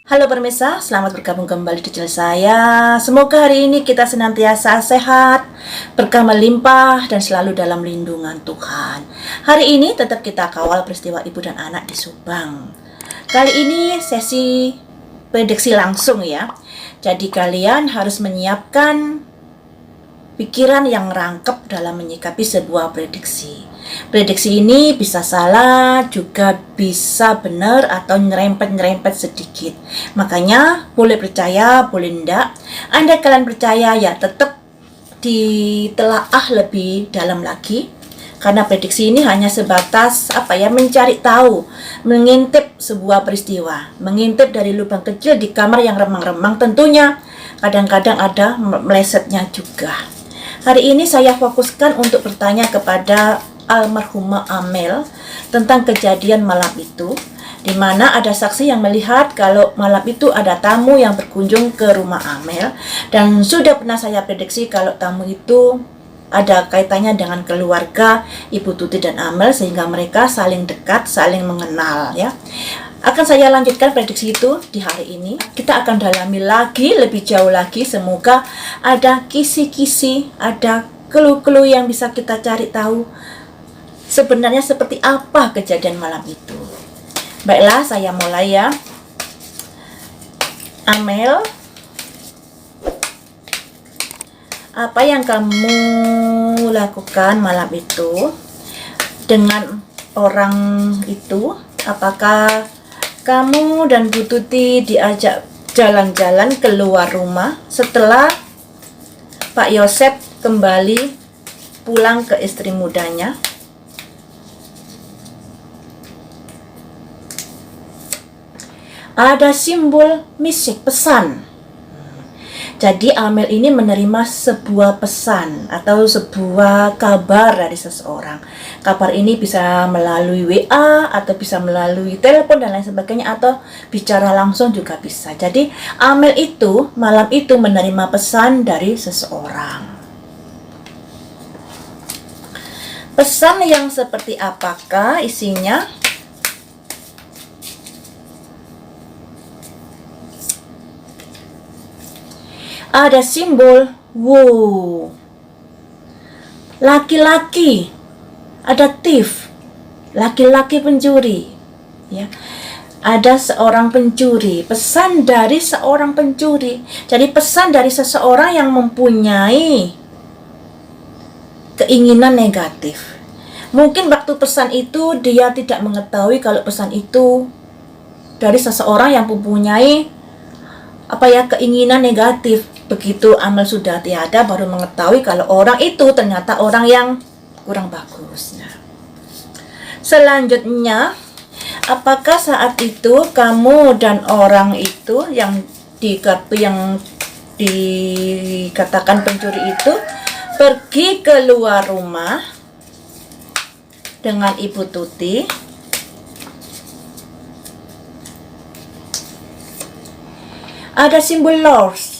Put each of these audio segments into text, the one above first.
Halo pemirsa, selamat bergabung kembali di channel saya. Semoga hari ini kita senantiasa sehat, berkah melimpah, dan selalu dalam lindungan Tuhan. Hari ini tetap kita kawal peristiwa ibu dan anak di Subang. Kali ini sesi prediksi langsung ya. Jadi kalian harus menyiapkan pikiran yang rangkap dalam menyikapi sebuah prediksi. Prediksi ini bisa salah, juga bisa benar atau nyerempet-nyerempet sedikit. Makanya boleh percaya, boleh enggak. Anda kalian percaya ya tetap ditelaah lebih dalam lagi. Karena prediksi ini hanya sebatas mencari tahu, mengintip sebuah peristiwa, mengintip dari lubang kecil di kamar yang remang-remang. Tentunya kadang-kadang ada melesetnya juga. Hari ini saya fokuskan untuk bertanya kepada almarhumah Amel tentang kejadian malam itu, di mana ada saksi yang melihat kalau malam itu ada tamu yang berkunjung ke rumah Amel, dan sudah pernah saya prediksi kalau tamu itu ada kaitannya dengan keluarga Ibu Tuti dan Amel, sehingga mereka saling dekat, saling mengenal ya. Akan saya lanjutkan prediksi itu di hari ini. Kita akan dalami lagi, lebih jauh lagi. Semoga ada kisi-kisi, ada clue-clue yang bisa kita cari tahu sebenarnya seperti apa kejadian malam itu. Baiklah, saya mulai ya. Amel, apa yang kamu lakukan malam itu dengan orang itu? Apakah kamu dan Bu Tuti diajak jalan-jalan keluar rumah setelah Pak Yosep kembali pulang ke istri mudanya? Ada simbol misik, pesan. Jadi Amel ini menerima sebuah pesan atau sebuah kabar dari seseorang. Kabar ini bisa melalui WA atau bisa melalui telepon dan lain sebagainya, atau bicara langsung juga bisa. Jadi Amel itu malam itu menerima pesan dari seseorang. Pesan yang seperti apakah isinya? Ada simbol wow, laki-laki, ada thief, laki-laki pencuri ya. Ada seorang pencuri, pesan dari seorang pencuri. Jadi pesan dari seseorang yang mempunyai keinginan negatif. Mungkin waktu pesan itu dia tidak mengetahui kalau pesan itu dari seseorang yang mempunyai keinginan negatif. Begitu Amel sudah tiada, baru mengetahui kalau orang itu ternyata orang yang kurang bagus. Nah, selanjutnya, apakah saat itu kamu dan orang itu yang di kartu yang dikatakan pencuri itu pergi keluar rumah dengan Ibu Tuti? Ada simbol lovers.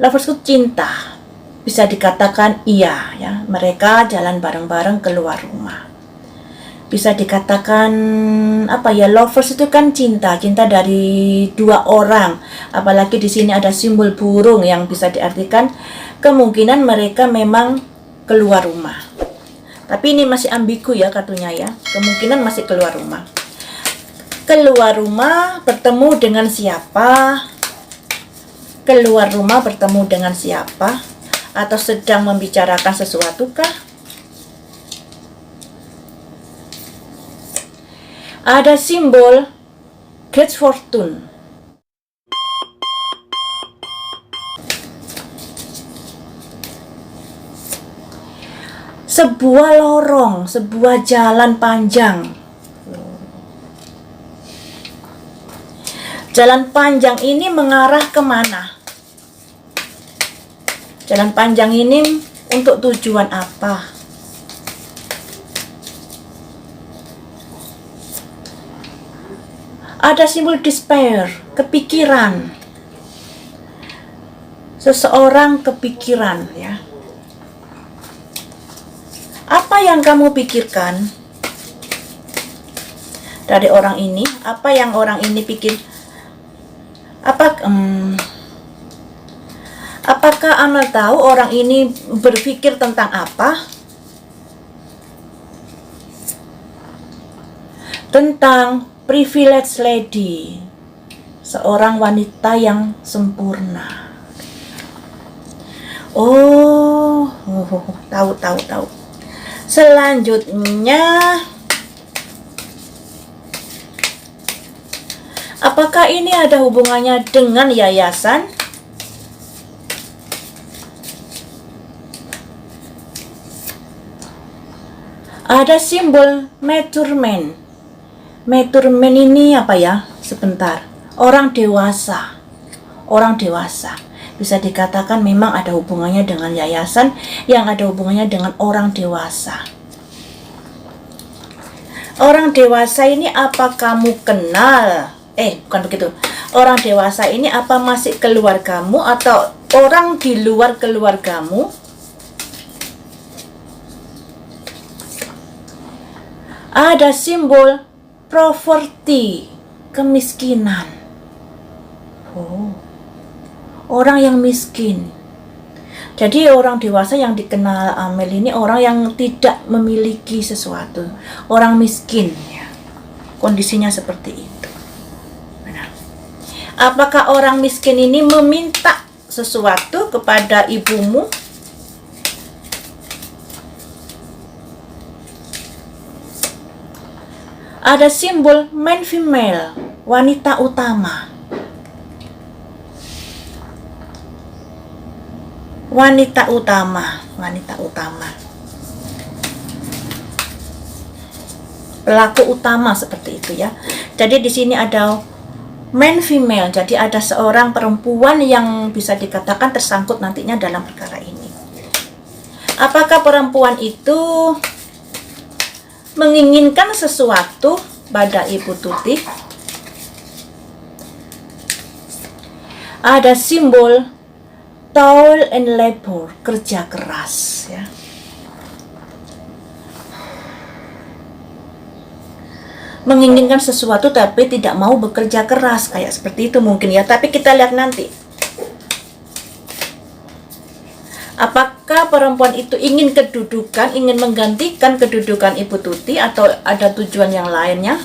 Lovers itu cinta. Bisa dikatakan iya ya, mereka jalan bareng-bareng keluar rumah. Bisa dikatakan lovers itu kan cinta dari dua orang. Apalagi di sini ada simbol burung yang bisa diartikan kemungkinan mereka memang keluar rumah. Tapi ini masih ambigu ya kartunya ya. Kemungkinan masih keluar rumah. Keluar rumah bertemu dengan siapa? Keluar rumah bertemu dengan siapa? Atau sedang membicarakan sesuatu kah? Ada simbol Great Fortune. Sebuah lorong, sebuah jalan panjang. Jalan panjang ini mengarah kemana? Jalan panjang ini untuk tujuan apa? Ada simbol despair, kepikiran. Seseorang kepikiran ya. Apa yang kamu pikirkan dari orang ini? Apa yang orang ini pikir? Apakah Amel tahu orang ini berpikir tentang apa? Tentang privilege lady, seorang wanita yang sempurna. Tahu. Selanjutnya, apakah ini ada hubungannya dengan yayasan? Ada simbol mature man. Mature man ini apa ya? Sebentar. Orang dewasa. Bisa dikatakan memang ada hubungannya dengan yayasan yang ada hubungannya dengan orang dewasa. Orang dewasa ini apa kamu kenal? Bukan begitu. Orang dewasa ini apa masih keluargamu atau orang di luar keluargamu? Ada simbol poverty, kemiskinan. Orang yang miskin. Jadi orang dewasa yang dikenal Amel ini orang yang tidak memiliki sesuatu, orang miskin ya. Kondisinya seperti itu. Benar. Apakah orang miskin ini meminta sesuatu kepada ibumu? Ada simbol man female, wanita utama. Wanita utama. Pelaku utama seperti itu ya. Jadi di sini ada man female, jadi ada seorang perempuan yang bisa dikatakan tersangkut nantinya dalam perkara ini. Apakah perempuan itu menginginkan sesuatu pada Ibu Tuti? Ada simbol toil and labor, kerja keras ya. Menginginkan sesuatu tapi tidak mau bekerja keras, kayak seperti itu mungkin ya, tapi kita lihat nanti. Apakah perempuan itu ingin kedudukan, ingin menggantikan kedudukan Ibu Tuti atau ada tujuan yang lainnya?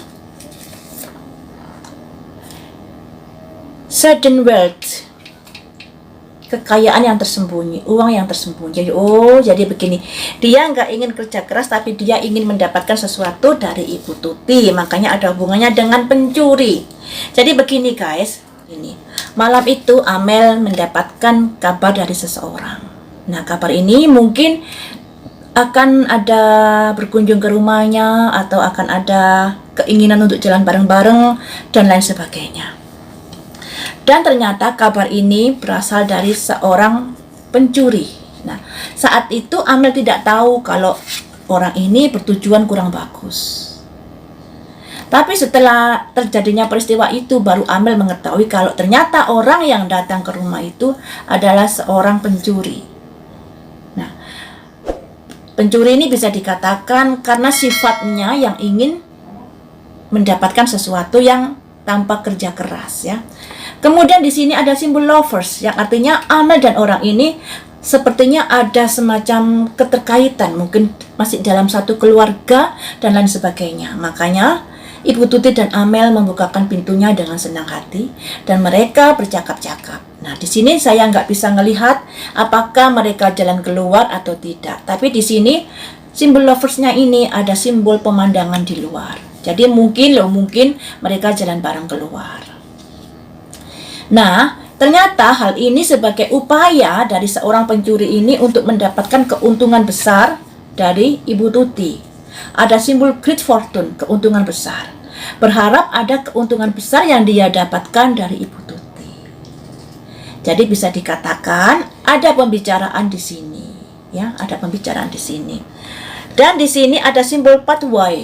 Sudden wealth, kekayaan yang tersembunyi, uang yang tersembunyi. Jadi begini, dia nggak ingin kerja keras tapi dia ingin mendapatkan sesuatu dari Ibu Tuti, makanya ada hubungannya dengan pencuri. Jadi begini guys, ini malam itu Amel mendapatkan kabar dari seseorang. Nah, kabar ini mungkin akan ada berkunjung ke rumahnya atau akan ada keinginan untuk jalan bareng-bareng dan lain sebagainya. Dan ternyata kabar ini berasal dari seorang pencuri. Nah, saat itu Amel tidak tahu kalau orang ini bertujuan kurang bagus. Tapi setelah terjadinya peristiwa itu baru Amel mengetahui kalau ternyata orang yang datang ke rumah itu adalah seorang pencuri. Nah, pencuri ini bisa dikatakan karena sifatnya yang ingin mendapatkan sesuatu yang tanpa kerja keras ya. Kemudian di sini ada simbol lovers yang artinya Amel dan orang ini sepertinya ada semacam keterkaitan, mungkin masih dalam satu keluarga dan lain sebagainya. Makanya Ibu Tuti dan Amel membukakan pintunya dengan senang hati dan mereka bercakap-cakap. Nah, di sini saya nggak bisa melihat apakah mereka jalan keluar atau tidak. Tapi di sini simbol loversnya ini ada simbol pemandangan di luar. Jadi mungkin mereka jalan bareng keluar. Nah, ternyata hal ini sebagai upaya dari seorang pencuri ini untuk mendapatkan keuntungan besar dari Ibu Tuti. Ada simbol great fortune, keuntungan besar. Berharap ada keuntungan besar yang dia dapatkan dari Ibu Tuti. Jadi bisa dikatakan ada pembicaraan di sini, ya, ada pembicaraan di sini. Dan di sini ada simbol pathway,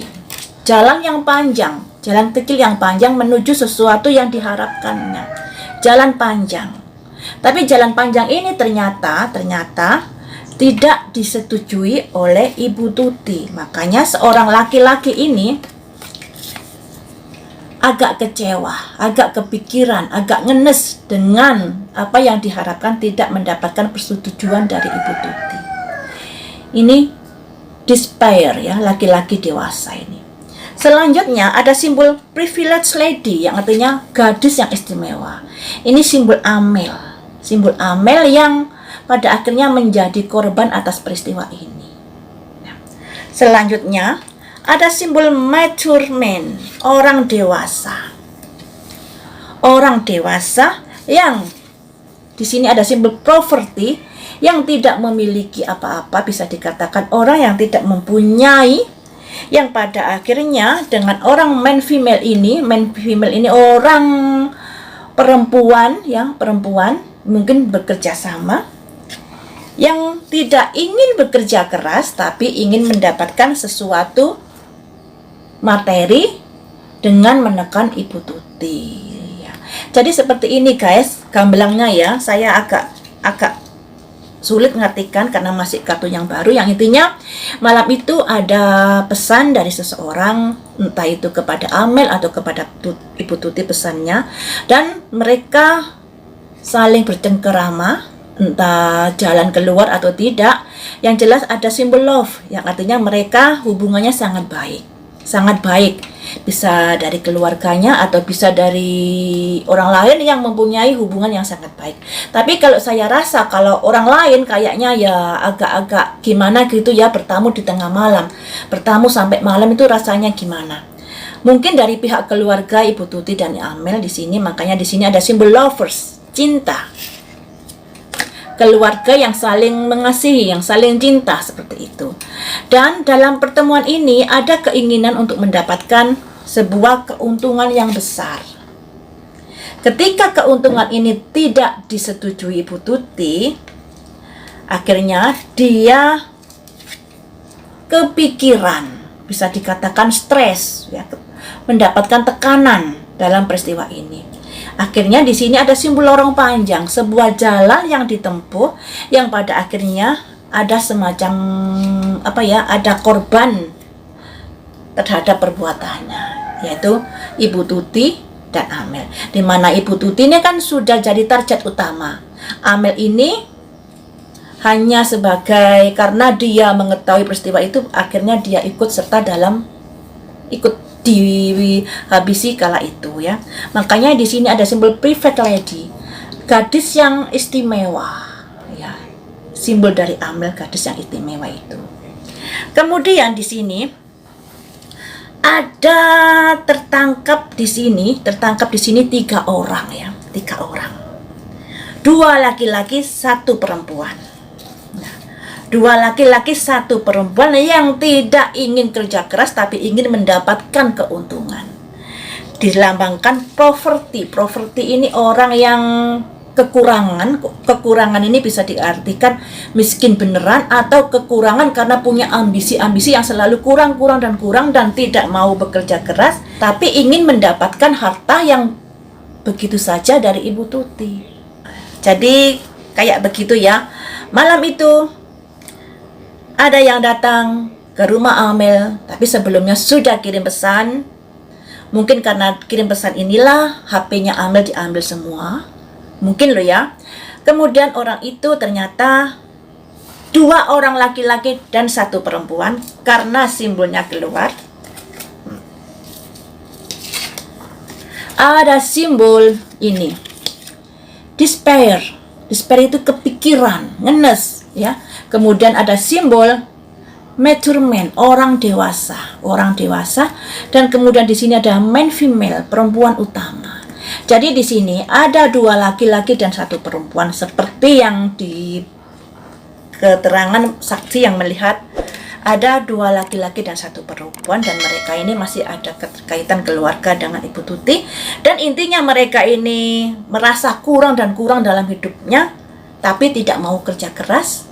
jalan yang panjang, jalan kecil yang panjang menuju sesuatu yang diharapkannya. Jalan panjang. Tapi jalan panjang ini ternyata tidak disetujui oleh Ibu Tuti. Makanya seorang laki-laki ini agak kecewa, agak kepikiran, agak ngenes dengan apa yang diharapkan tidak mendapatkan persetujuan dari Ibu Tuti. Ini despair ya, laki-laki dewasa ini. Selanjutnya ada simbol privileged lady yang artinya gadis yang istimewa. Ini simbol Amel. Simbol Amel yang pada akhirnya menjadi korban atas peristiwa ini. Selanjutnya ada simbol mature man, orang dewasa. Orang dewasa yang di sini ada simbol poverty yang tidak memiliki apa-apa, bisa dikatakan orang yang tidak mempunyai, yang pada akhirnya dengan orang man female ini orang perempuan ya, perempuan mungkin bekerja sama, yang tidak ingin bekerja keras tapi ingin mendapatkan sesuatu materi dengan menekan Ibu Tuti ya. Jadi seperti ini guys gamblangnya ya. Saya agak sulit ngartikan karena masih kartu yang baru. Yang intinya malam itu ada pesan dari seseorang, entah itu kepada Amel atau kepada Ibu Tuti pesannya, dan mereka saling bercengkerama, entah jalan keluar atau tidak. Yang jelas ada simbol love yang artinya mereka hubungannya sangat baik. Sangat baik, bisa dari keluarganya atau bisa dari orang lain yang mempunyai hubungan yang sangat baik. Tapi kalau saya rasa kalau orang lain kayaknya ya agak-agak gimana gitu ya, bertamu di tengah malam, bertamu sampai malam itu rasanya gimana. Mungkin dari pihak keluarga Ibu Tuti dan Amel di sini, makanya di sini ada simbol lovers, cinta. Keluarga yang saling mengasihi, yang saling cinta seperti itu. Dan dalam pertemuan ini ada keinginan untuk mendapatkan sebuah keuntungan yang besar. Ketika keuntungan ini tidak disetujui Ibu Tuti, akhirnya dia kepikiran, bisa dikatakan stres ya, mendapatkan tekanan dalam peristiwa ini. Akhirnya di sini ada simbol lorong panjang, sebuah jalan yang ditempuh yang pada akhirnya ada semacam ada korban terhadap perbuatannya, yaitu Ibu Tuti dan Amel. Di mana Ibu Tuti ini kan sudah jadi target utama. Amel ini hanya sebagai, karena dia mengetahui peristiwa itu, akhirnya dia ikut serta dalam dihabisi kala itu ya. Makanya di sini ada simbol private lady, gadis yang istimewa ya. Simbol dari Amel, gadis yang istimewa itu. Kemudian di sini ada tertangkap di sini 3 orang ya, 3 orang. 2 laki-laki, 1 perempuan. 2 laki-laki, 1 perempuan yang tidak ingin kerja keras tapi ingin mendapatkan keuntungan. Dilambangkan poverty. Poverty ini orang yang kekurangan ini bisa diartikan miskin beneran atau kekurangan karena punya ambisi-ambisi yang selalu kurang dan tidak mau bekerja keras tapi ingin mendapatkan harta yang begitu saja dari Ibu Tuti. Jadi kayak begitu ya. Malam itu ada yang datang ke rumah Amel, tapi sebelumnya sudah kirim pesan. Mungkin karena kirim pesan inilah HP-nya Amel diambil semua. Mungkin loh ya. Kemudian orang itu ternyata 2 orang laki-laki dan 1 perempuan, karena simbolnya keluar. Ada simbol ini. Despair. Despair itu kepikiran, ngenes ya. Kemudian ada simbol mature man, orang dewasa, dan kemudian di sini ada man female, perempuan utama. Jadi di sini ada 2 laki-laki dan 1 perempuan seperti yang di keterangan saksi yang melihat. Ada 2 laki-laki dan 1 perempuan, dan mereka ini masih ada keterkaitan keluarga dengan Ibu Tuti, dan intinya mereka ini merasa kurang dalam hidupnya tapi tidak mau kerja keras,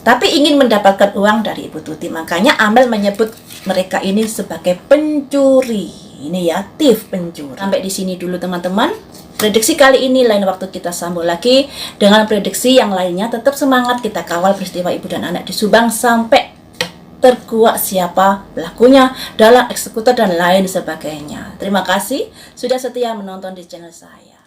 tapi ingin mendapatkan uang dari Ibu Tuti. Makanya Amel menyebut mereka ini sebagai pencuri. Ini ya, thief, pencuri. Sampai di sini dulu teman-teman. Prediksi kali ini, lain waktu kita sambung lagi dengan prediksi yang lainnya. Tetap semangat, kita kawal peristiwa ibu dan anak di Subang sampai terkuak siapa pelakunya, dalang, eksekutor, dan lain sebagainya. Terima kasih sudah setia menonton di channel saya.